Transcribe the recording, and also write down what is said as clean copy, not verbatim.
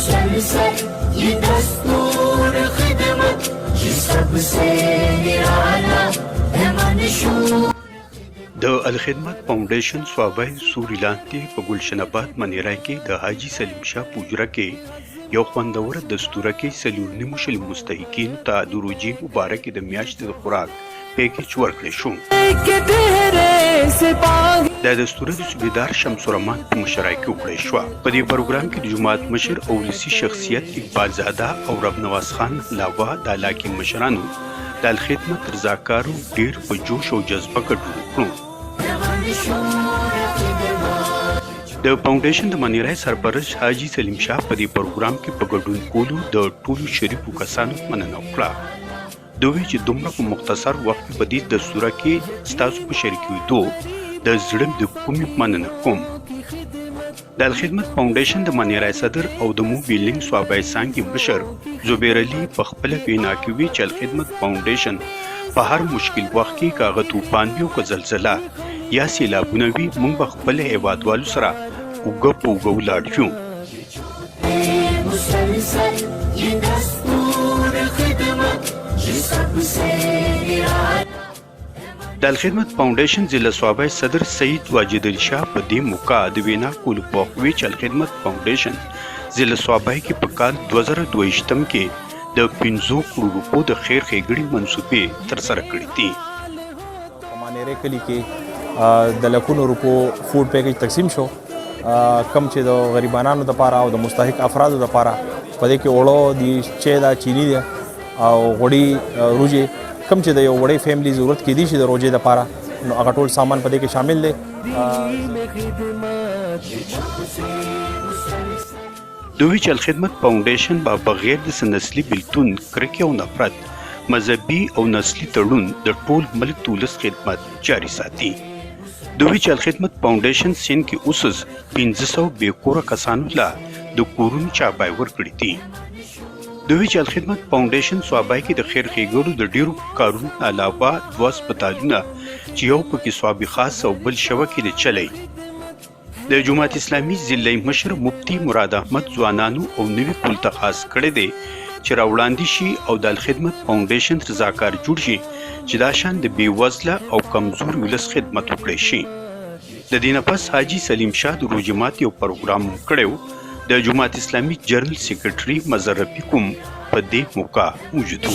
मुसलसल ये दस्तूर खिदमत ये सबसे निराला है मंशूर। د الخدمت فاونډیشن صوبه سوري لاندې په ګلشن آباد منیرای کې د حاجی سلیم شاه پوجره کې یو خوندور دستوره کې سلور نیمو شل مستحقین ته د روزي مبارک د میاشتې د خوراک پیکیج ورکړل شو. د دستوره د صوبیدار شمس الرحمن په مشرۍ کې وکړل شو. په دې پروګرام کې د جماعت مشر او ولسی شخصیت اقبال زاده او رب نواز خان علاوه د علاقې مشرانو د الخدمت رضاکارو ډیر په جوش او جذبه ګډون وکړو. د فاونډیشن د منیرای سرپرست حاجی سلیم شاه په دې پروګرام کې په ګډون کولو د ټولو شریکو کسانو مننه وکړه. دوی چې دومره په مختصر وخت کې په دې دستوره کې ستاسو په شریکېدو د زړه د کومې مننه کوم. د الخدمت فاونډیشن د منیرای صدر او د مو بیلینګ صوبای څانګې مشر زبیر علي په خپل وینا کې وی چې الخدمت فاونډیشن په هر مشکل وخت کې کاغه طوفان وي او زلزلہ یا سیلابونه وي موږ به خپل هیوادوالو سره اوږه په اوږه ولاړ یو. د الخدمت فاونډیشن ضلع صوبای صدر سید واجد علي شاه په دې موقع د وینا کولو په وخت وی چې الخدمت فاونډیشن ضلع صوبای کې په کال 2022 کې د 500 کروڑ روپو د خیر ښېګڼې منصوبې ترسره کړې دي. منیرای کلي کې د لکونو روپو فوډ پیکیج تقسیم شو کم چې د غریبانو لپاره او د مستحق افرادو لپاره په دې کې اوړه دي چې دا چینی دي او غوړي روجي کم چې د یو وړې فیملی ضرورت کې دي چې د روزې لپاره نو هغه ټول سامان په دې کې شامل دي. دوی چې الخدمت فاونډیشن به بغیر د نسلي بیلتون کرکې او نفرت مذهبي او نسلي تړون د ټول ملک تولس خدمت جاری ساتي. دوی چې الخدمت فاونډیشن سین کې اوسز 1500 بیکوره کسانو لا د کورونو چابای ورکړي دي. دوی چې الخدمت فاونډیشن صوبای کې د خیر ښېګړو د ډیرو کارونو علاوه 2 هسپتالونه چې یو پکې صوبي خاص او بل شوکې د چلی د جماعت اسلامي ضلع مشر مفتی مراد احمد ځوانانو او نوي پل ته خاص کړی دی چې راوړاندې شي او د الخدمت فاونډیشن رضاکار جوړ شي چې دا شان د بیوزله او کمزور ولس خدمت وکړي شي. د دې نه پس حاجی سلیم شاه د روجمات یو پروګرام کړو. د جماعت اسلامي جنرال سیکرټري مظهر رفیق هم په دې موقع موجود و.